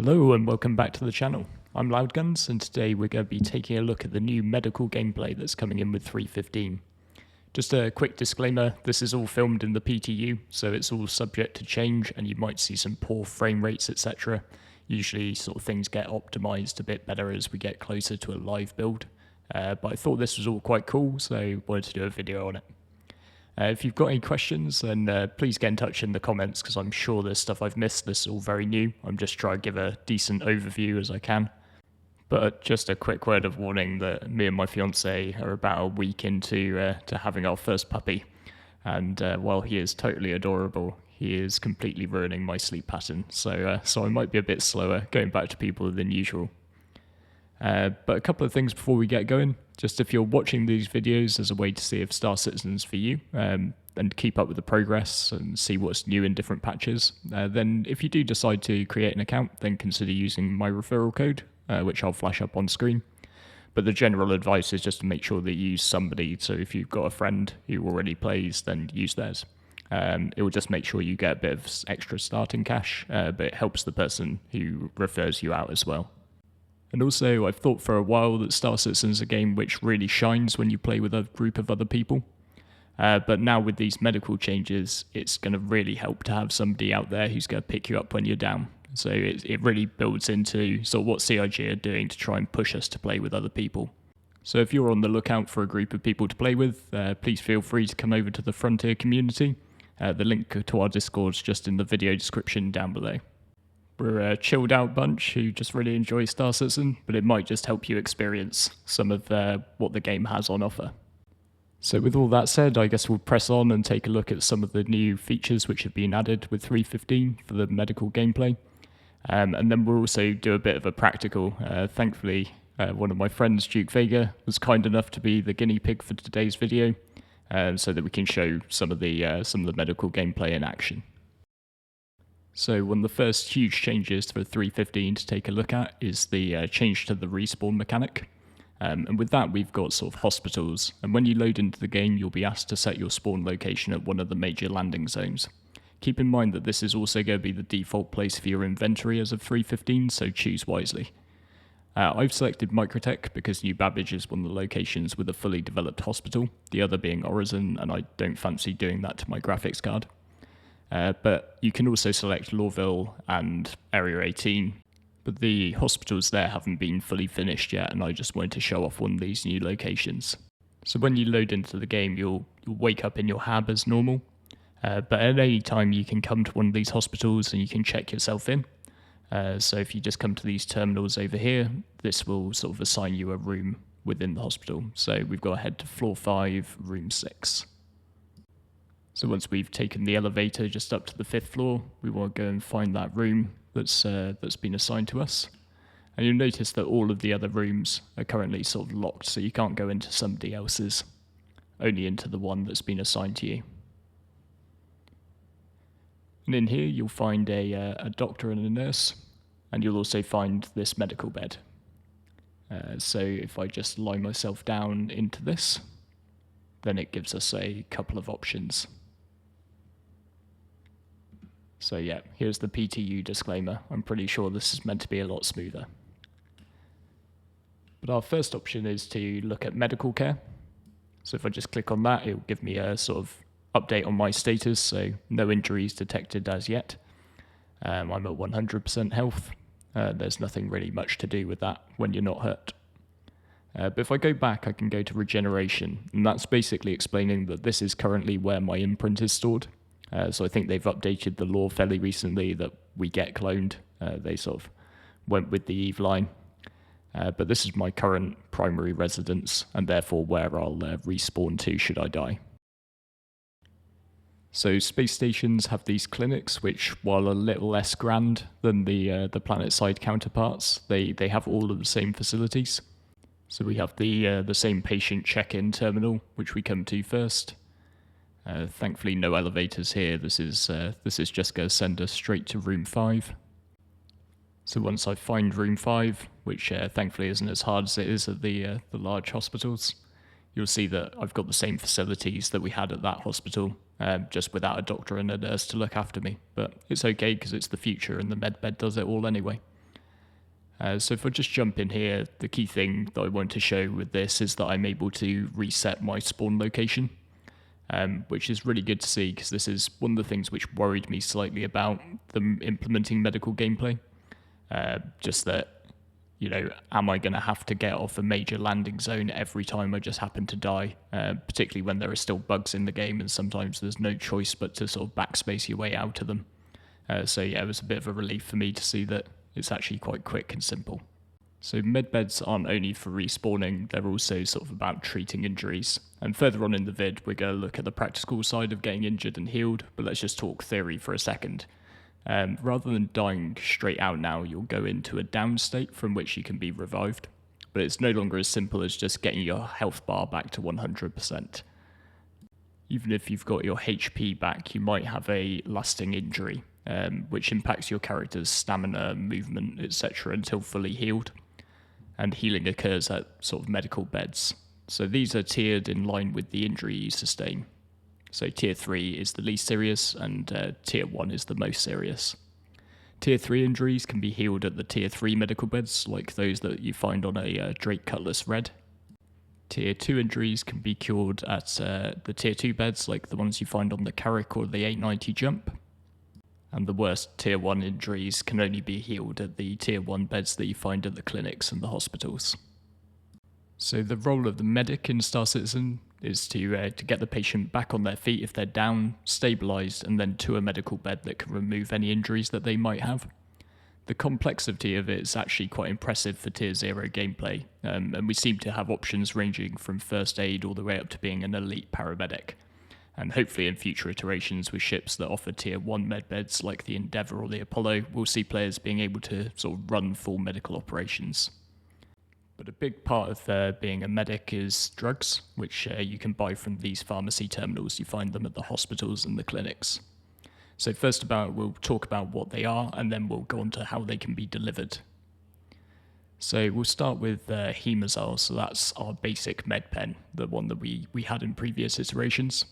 Hello and welcome back to the channel. I'm Loudguns and today we're going to be taking a look at the new medical gameplay that's coming in with 3.15. Just a quick disclaimer, this is all filmed in the PTU, so it's all subject to change and you might see some poor frame rates, etc. Usually sort of things get optimized a bit better as we get closer to a live build, but I thought this was all quite cool, so wanted to do a video on it. If you've got any questions, then please get in touch in the comments because I'm sure there's stuff I've missed. This is all very new. I'm just trying to give a decent overview as I can. But just a quick word of warning that me and my fiance are about a week into to having our first puppy. And while he is totally adorable, he is completely ruining my sleep pattern. So I might be a bit slower going back to people than usual. But a couple of things before we get going. Just if you're watching these videos as a way to see if Star Citizen's for you and keep up with the progress and see what's new in different patches, then if you do decide to create an account, then consider using my referral code, which I'll flash up on screen. But the general advice is just to make sure that you use somebody. So if you've got a friend who already plays, then use theirs. It will just make sure you get a bit of extra starting cash, but it helps the person who refers you out as well. And also, I've thought for a while that Star Citizen is a game which really shines when you play with a group of other people. But now with these medical changes, it's going to really help to have somebody out there who's going to pick you up when you're down. So it really builds into sort of what CIG are doing to try and push us to play with other people. So if you're on the lookout for a group of people to play with, please feel free to come over to the Frontier community. The link to our Discord is just in the video description down below. We're a chilled out bunch who just really enjoy Star Citizen, but it might just help you experience some of what the game has on offer. So with all that said, I guess we'll press on and take a look at some of the new features which have been added with 3.15 for the medical gameplay. And then we'll also do a bit of a practical. Thankfully, one of my friends, Duke Vega, was kind enough to be the guinea pig for today's video, so that we can show some of the medical gameplay in action. So one of the first huge changes for 3.15 to take a look at is the change to the respawn mechanic. And with that, we've got sort of hospitals. And when you load into the game, you'll be asked to set your spawn location at one of the major landing zones. Keep in mind that this is also going to be the default place for your inventory as of 3.15, so choose wisely. I've selected Microtech because New Babbage is one of the locations with a fully developed hospital, the other being Horizon, and I don't fancy doing that to my graphics card. But you can also select Lawville and Area 18, but the hospitals there haven't been fully finished yet, and I just wanted to show off one of these new locations. So when you load into the game, you'll wake up in your hab as normal, but at any time you can come to one of these hospitals and you can check yourself in. So if you just come to these terminals over here, this will sort of assign you a room within the hospital. So we've got to head to floor 5, room 6. So once we've taken the elevator just up to the 5th floor, we want to go and find that room that's been assigned to us. And you'll notice that all of the other rooms are currently sort of locked, so you can't go into somebody else's, only into the one that's been assigned to you. And in here you'll find a doctor and a nurse, and you'll also find this medical bed. So if I just lie myself down into this, then it gives us a couple of options. So yeah, here's the PTU disclaimer. I'm pretty sure this is meant to be a lot smoother. But our first option is to look at medical care. So if I just click on that, it will give me a sort of update on my status, so no injuries detected as yet. I'm at 100% health. There's nothing really much to do with that when you're not hurt. But if I go back, I can go to regeneration, and that's basically explaining that this is currently where my imprint is stored. So I think they've updated the law fairly recently that we get cloned. They sort of went with the Eve line. But this is my current primary residence, and therefore where I'll respawn to should I die. So space stations have these clinics, which, while a little less grand than the planet-side counterparts, they have all of the same facilities. So we have the same patient check-in terminal, which we come to first. Thankfully, no elevators here. This is just going to send us straight to room 5. So once I find room 5, which thankfully isn't as hard as it is at the large hospitals, you'll see that I've got the same facilities that we had at that hospital, just without a doctor and a nurse to look after me. But it's okay because it's the future and the med bed does it all anyway. So if I just jump in here, the key thing that I want to show with this is that I'm able to reset my spawn location, which is really good to see because this is one of the things which worried me slightly about them implementing medical gameplay. Just that, am I going to have to get off a major landing zone every time I just happen to die, particularly when there are still bugs in the game and sometimes there's no choice but to sort of backspace your way out of them. So yeah, it was a bit of a relief for me to see that it's actually quite quick and simple. So medbeds aren't only for respawning, they're also sort of about treating injuries. And further on in the vid, we're going to look at the practical side of getting injured and healed, but let's just talk theory for a second. Rather than dying straight out now, you'll go into a down state from which you can be revived. But it's no longer as simple as just getting your health bar back to 100%. Even if you've got your HP back, you might have a lasting injury, which impacts your character's stamina, movement, etc. until fully healed. And healing occurs at sort of medical beds. So these are tiered in line with the injury you sustain. So tier 3 is the least serious, and tier 1 is the most serious. Tier 3 injuries can be healed at the tier 3 medical beds, like those that you find on a Drake Cutlass Red. Tier 2 injuries can be cured at the tier 2 beds, like the ones you find on the Carrick or the 890 Jump. And the worst tier 1 injuries can only be healed at the tier 1 beds that you find at the clinics and the hospitals. So the role of the medic in Star Citizen is to get the patient back on their feet if they're down, stabilised, and then to a medical bed that can remove any injuries that they might have. The complexity of it is actually quite impressive for tier 0 gameplay, and we seem to have options ranging from first aid all the way up to being an elite paramedic. And hopefully in future iterations with ships that offer tier 1 medbeds like the Endeavour or the Apollo, we'll see players being able to sort of run full medical operations. But a big part of being a medic is drugs, which you can buy from these pharmacy terminals. You find them at the hospitals and the clinics. So first we'll talk about what they are, and then we'll go on to how they can be delivered. So we'll start with Hemazole, so that's our basic med pen, the one that we had in previous iterations.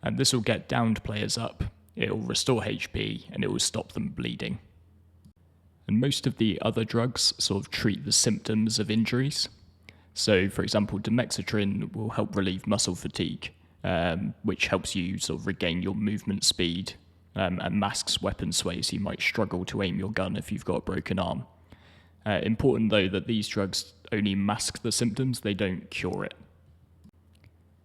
And this will get downed players up, it will restore HP, and it will stop them bleeding. And most of the other drugs sort of treat the symptoms of injuries. So for example, Demoxitrin will help relieve muscle fatigue, which helps you sort of regain your movement speed, and masks weapon sway, so you might struggle to aim your gun if you've got a broken arm. Important though that these drugs only mask the symptoms, they don't cure it.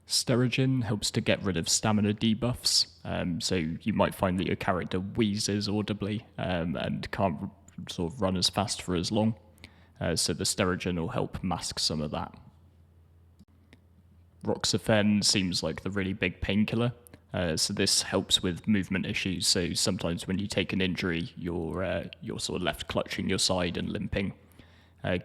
Sterigin helps to get rid of stamina debuffs, so you might find that your character wheezes audibly and can't sort of run as fast for as long, so the Sterigin will help mask some of that. Roxafen seems like the really big painkiller, so this helps with movement issues, so sometimes when you take an injury you're sort of left clutching your side and limping.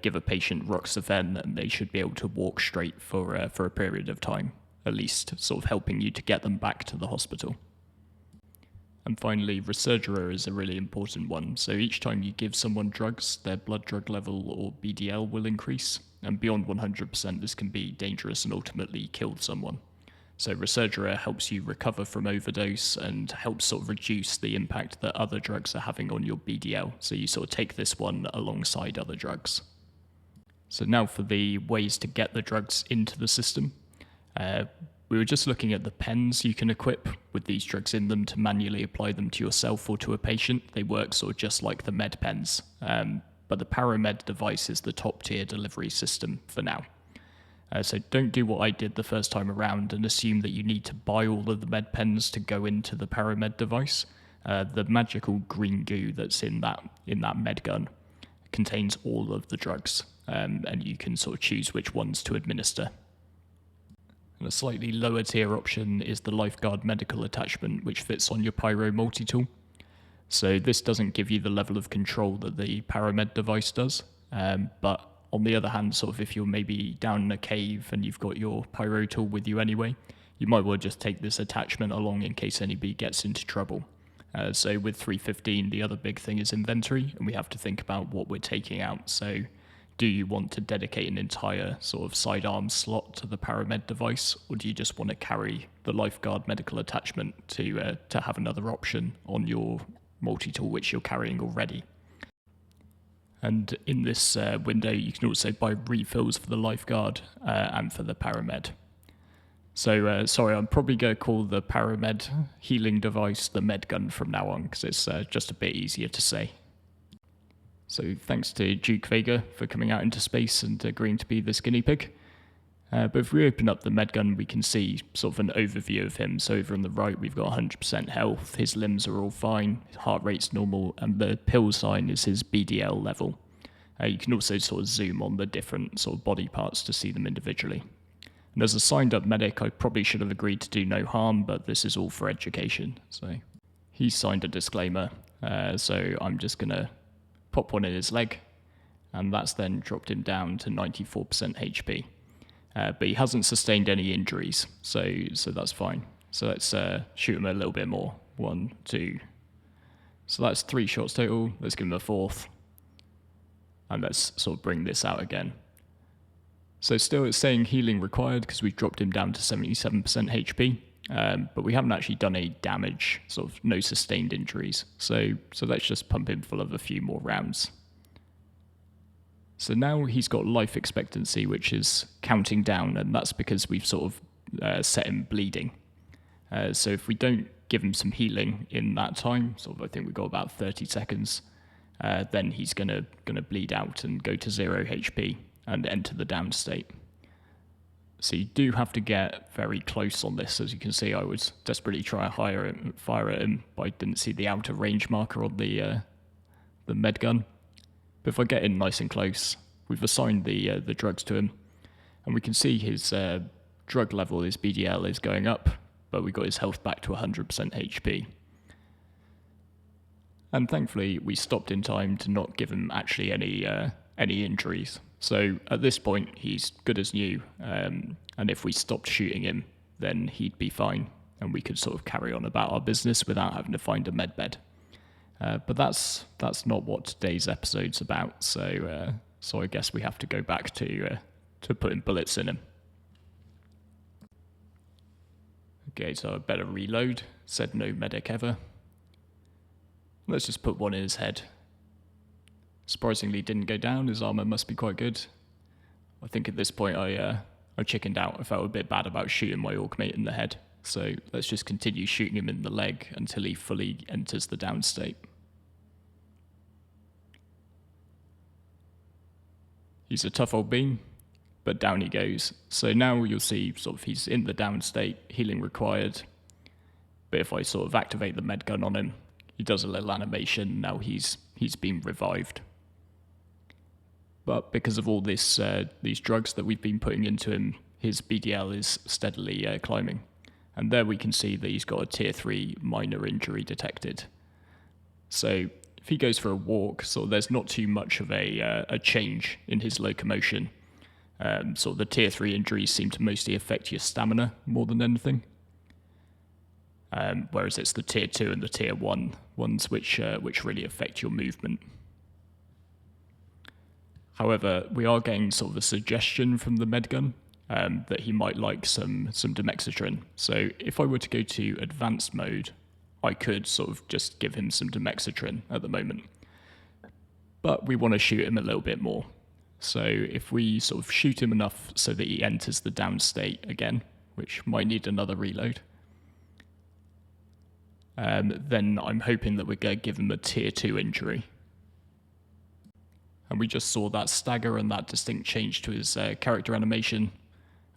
Give a patient Roxafen and they should be able to walk straight for a period of time, at least sort of helping you to get them back to the hospital. And finally, Resurgera is a really important one. So each time you give someone drugs, their blood drug level or BDL will increase, and beyond 100% this can be dangerous and ultimately kill someone. So Resurgera helps you recover from overdose and helps sort of reduce the impact that other drugs are having on your BDL. So you sort of take this one alongside other drugs. So now for the ways to get the drugs into the system. We were just looking at the pens you can equip with these drugs in them to manually apply them to yourself or to a patient. They work sort of just like the med pens, but the Paramed device is the top tier delivery system for now. So don't do what I did the first time around and assume that you need to buy all of the med pens to go into the Paramed device. The magical green goo that's in that med gun contains all of the drugs, and you can sort of choose which ones to administer. And a slightly lower tier option is the Lifeguard medical attachment, which fits on your Pyro multi-tool. So this doesn't give you the level of control that the Paramed device does, but on the other hand, sort of if you're maybe down in a cave and you've got your Pyro tool with you anyway, you might well just take this attachment along in case anybody gets into trouble. So with 315, the other big thing is inventory, and we have to think about what we're taking out. So do you want to dedicate an entire sort of sidearm slot to the Paramed device, or do you just want to carry the Lifeguard medical attachment to have another option on your multi-tool which you're carrying already? And in this window, you can also buy refills for the lifeguard and for the paramed. So, sorry, I'm probably going to call the paramed healing device the med gun from now on, because it's just a bit easier to say. So thanks to Duke Vega for coming out into space and agreeing to be this guinea pig. But if we open up the med gun, we can see sort of an overview of him. So over on the right, we've got 100% health. His limbs are all fine. His heart rate's normal. And the pill sign is his BDL level. You can also sort of zoom on the different sort of body parts to see them individually. And as a signed up medic, I probably should have agreed to do no harm, but this is all for education. So he signed a disclaimer. So I'm just going to pop one in his leg. And that's then dropped him down to 94% HP. But he hasn't sustained any injuries, so that's fine. So let's shoot him a little bit more. 1, 2. So that's 3 shots total. Let's give him a 4th. And let's sort of bring this out again. So still it's saying healing required because we've dropped him down to 77% HP. But we haven't actually done any damage, sort of no sustained injuries. So let's just pump him full of a few more rounds. So now he's got life expectancy, which is counting down, and that's because we've sort of set him bleeding. So if we don't give him some healing in that time, sort of I think we've got about 30 seconds, then he's gonna bleed out and go to 0 HP and enter the down state. So you do have to get very close on this. As you can see, I was desperately trying to fire at him, but I didn't see the outer range marker on the med gun. But if I get in nice and close, we've assigned the drugs to him, and we can see his drug level, his BDL, is going up, but we got his health back to 100% HP. And thankfully, we stopped in time to not give him actually any injuries. So at this point, he's good as new, and if we stopped shooting him, then he'd be fine, and we could sort of carry on about our business without having to find a med bed. But that's not what today's episode's about, so I guess we have to go back to putting bullets in him. Okay, so I better reload. Said no medic ever. Let's just put one in his head. Surprisingly didn't go down, his armor must be quite good. I think at this point I chickened out. I felt a bit bad about shooting my orc mate in the head. So let's just continue shooting him in the leg until he fully enters the down state. He's a tough old bean, but down he goes. So now you'll see sort of he's in the down state, healing required. But if I sort of activate the med gun on him, he does a little animation, now he's been revived. But because of all this these drugs that we've been putting into him, his BDL is steadily climbing. And there we can see that he's got a tier 3 minor injury detected. So if he goes for a walk, so there's not too much of a change in his locomotion. So the tier 3 injuries seem to mostly affect your stamina more than anything. Whereas it's the tier 2 and the tier 1 ones which really affect your movement. However, we are getting sort of a suggestion from the med gun that he might like some Demexitrin. So if I were to go to advanced mode, I could sort of just give him some Demexitrin at the moment. But we want to shoot him a little bit more. So if we sort of shoot him enough so that he enters the down state again, which might need another reload, then I'm hoping that we're going to give him a tier 2 injury. And we just saw that stagger and that distinct change to his character animation,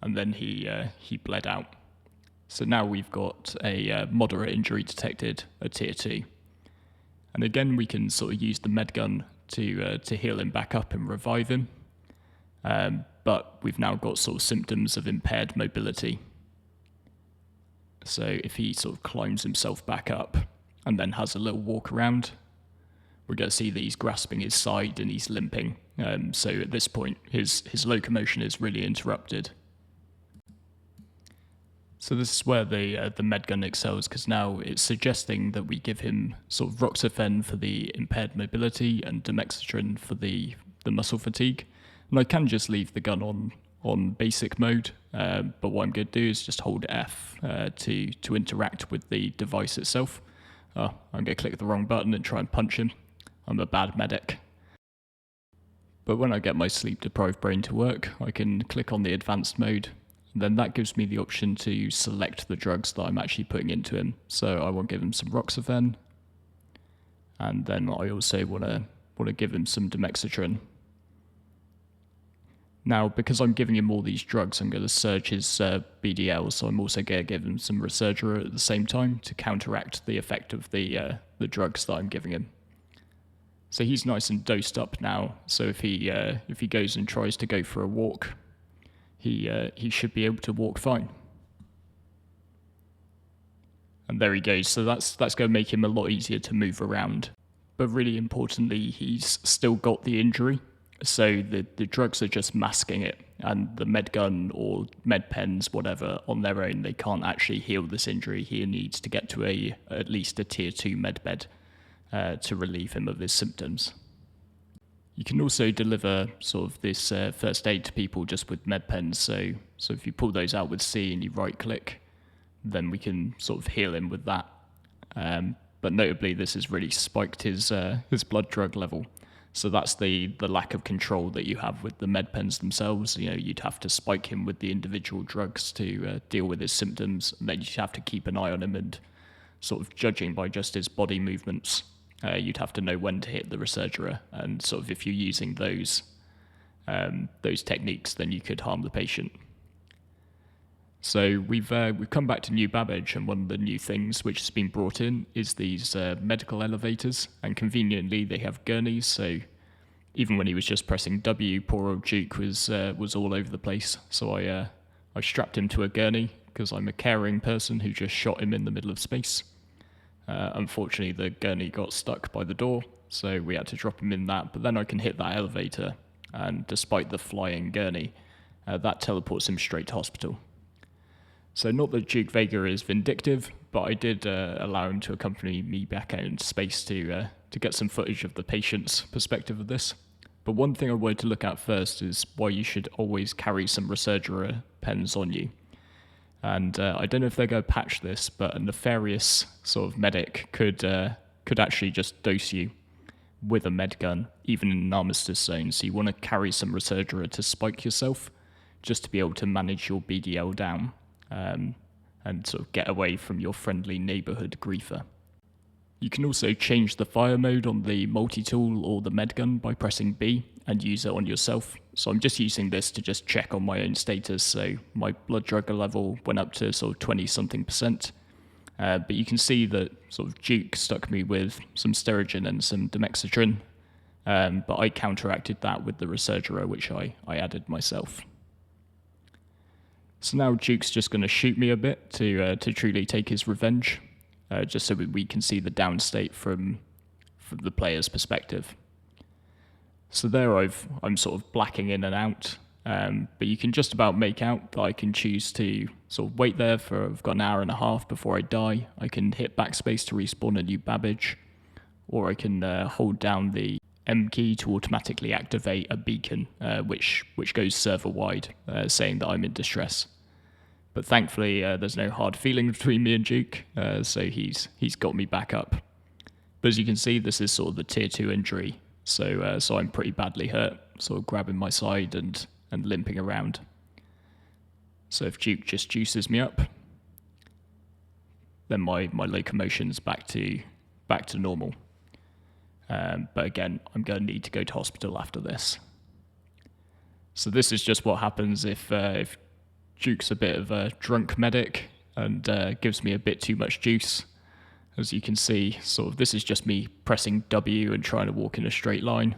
and then he bled out. So now we've got a moderate injury detected, a tier 2. And again, we can sort of use the med gun to heal him back up and revive him. But we've now got sort of symptoms of impaired mobility. So if he sort of climbs himself back up and then has a little walk around, we're going to see that he's grasping his side and he's limping. So at this point, his locomotion is really interrupted. So this is where the med gun excels, because now it's suggesting that we give him sort of roxafen for the impaired mobility and Demexitrin for the muscle fatigue. And I can just leave the gun on basic mode, but what I'm going to do is just hold F to interact with the device itself. I'm going to click the wrong button and try and punch him. I'm a bad medic. But when I get my sleep-deprived brain to work, I can click on the advanced mode, and then that gives me the option to select the drugs that I'm actually putting into him. So I want to give him some Roxafen, and then I also want to give him some Demoxitrin. Now, because I'm giving him all these drugs, I'm going to surge his BDL, so I'm also going to give him some Resurgera at the same time to counteract the effect of the drugs that I'm giving him. So he's nice and dosed up now, so if he goes and tries to go for a walk, he should be able to walk fine. And there he goes, so that's going to make him a lot easier to move around. But really importantly, he's still got the injury, so the drugs are just masking it, and the med gun or med pens, whatever, on their own, they can't actually heal this injury. He needs to get to at least a tier 2 med bed to relieve him of his symptoms. You can also deliver sort of this first aid to people just with med pens, so if you pull those out with C and you right click, then we can sort of heal him with that. But notably, this has really spiked his blood drug level. So that's the lack of control that you have with the med pens themselves. You know, you'd have to spike him with the individual drugs to deal with his symptoms, and then you'd have to keep an eye on him, and sort of judging by just his body movements, you'd have to know when to hit the Resurgera, and sort of if you're using those techniques, then you could harm the patient. So we've come back to New Babbage, and one of the new things which has been brought in is these medical elevators, and conveniently they have gurneys, so even when he was just pressing W, poor old Duke was all over the place. So I strapped him to a gurney, because I'm a caring person who just shot him in the middle of space. Unfortunately, the gurney got stuck by the door, so we had to drop him in that, but then I can hit that elevator, and despite the flying gurney, that teleports him straight to hospital. So not that Duke Vega is vindictive, but I did allow him to accompany me back out into space to get some footage of the patient's perspective of this. But one thing I wanted to look at first is why you should always carry some Resurgera pens on you. And I don't know if they're going to patch this, but a nefarious sort of medic could actually just dose you with a med gun, even in an armistice zone. So you want to carry some Resurgera to spike yourself, just to be able to manage your BDL down. And sort of get away from your friendly neighborhood griefer. You can also change the fire mode on the multi-tool or the med gun by pressing B and use it on yourself. So I'm just using this to just check on my own status. So my blood drug level went up to sort of 20-something%. But you can see that sort of Duke stuck me with some Sterigen and some Demoxitrin. But I counteracted that with the Resurgera, which I added myself. So now Duke's just going to shoot me a bit to truly take his revenge, just so we can see the downstate from the player's perspective. So there I'm sort of blacking in and out, but you can just about make out that I can choose to sort of wait there for, I've got an hour and a half before I die. I can hit backspace to respawn a new Babbage, or I can hold down the M key to automatically activate a beacon, which goes server-wide, saying that I'm in distress. But thankfully, there's no hard feelings between me and Duke, so he's got me back up. But as you can see, this is sort of the tier 2 injury, so I'm pretty badly hurt, sort of grabbing my side and limping around. So if Duke just juices me up, then my locomotion's back to normal. But again, I'm going to need to go to hospital after this. So this is just what happens if Duke's a bit of a drunk medic and gives me a bit too much juice. As you can see, sort of this is just me pressing W and trying to walk in a straight line.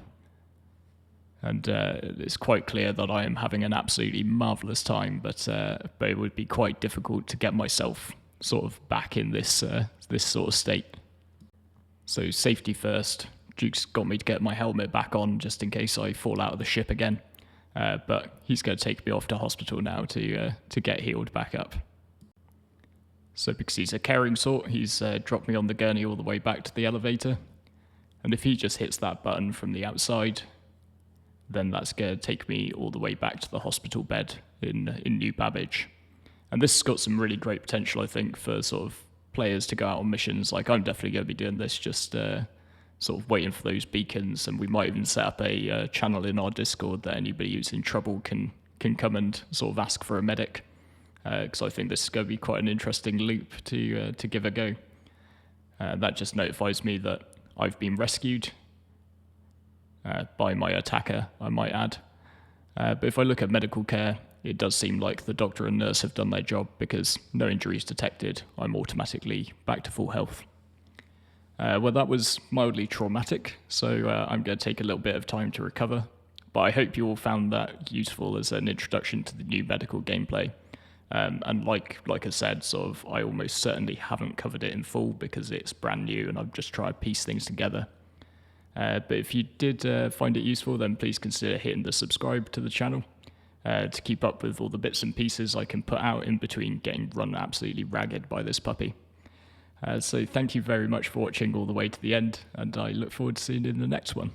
And it's quite clear that I am having an absolutely marvellous time, but it would be quite difficult to get myself sort of back in this sort of state. So safety first. Duke's got me to get my helmet back on just in case I fall out of the ship again. But he's going to take me off to hospital now to get healed back up. So because he's a caring sort, he's dropped me on the gurney all the way back to the elevator. And if he just hits that button from the outside, then that's going to take me all the way back to the hospital bed in New Babbage. And this has got some really great potential, I think, for sort of players to go out on missions. Like, I'm definitely going to be doing this just sort of waiting for those beacons, and we might even set up a channel in our Discord that anybody who's in trouble can come and sort of ask for a medic, because I think this is going to be quite an interesting loop to give a go. That just notifies me that I've been rescued by my attacker, I might add. But if I look at medical care, it does seem like the doctor and nurse have done their job, because no injuries detected, I'm automatically back to full health. Well, that was mildly traumatic, so I'm going to take a little bit of time to recover, but I hope you all found that useful as an introduction to the new medical gameplay. And like I said, sort of, I almost certainly haven't covered it in full because it's brand new and I've just tried to piece things together. But if you did find it useful, then please consider hitting the subscribe to the channel to keep up with all the bits and pieces I can put out in between getting run absolutely ragged by this puppy. So thank you very much for watching all the way to the end, and I look forward to seeing you in the next one.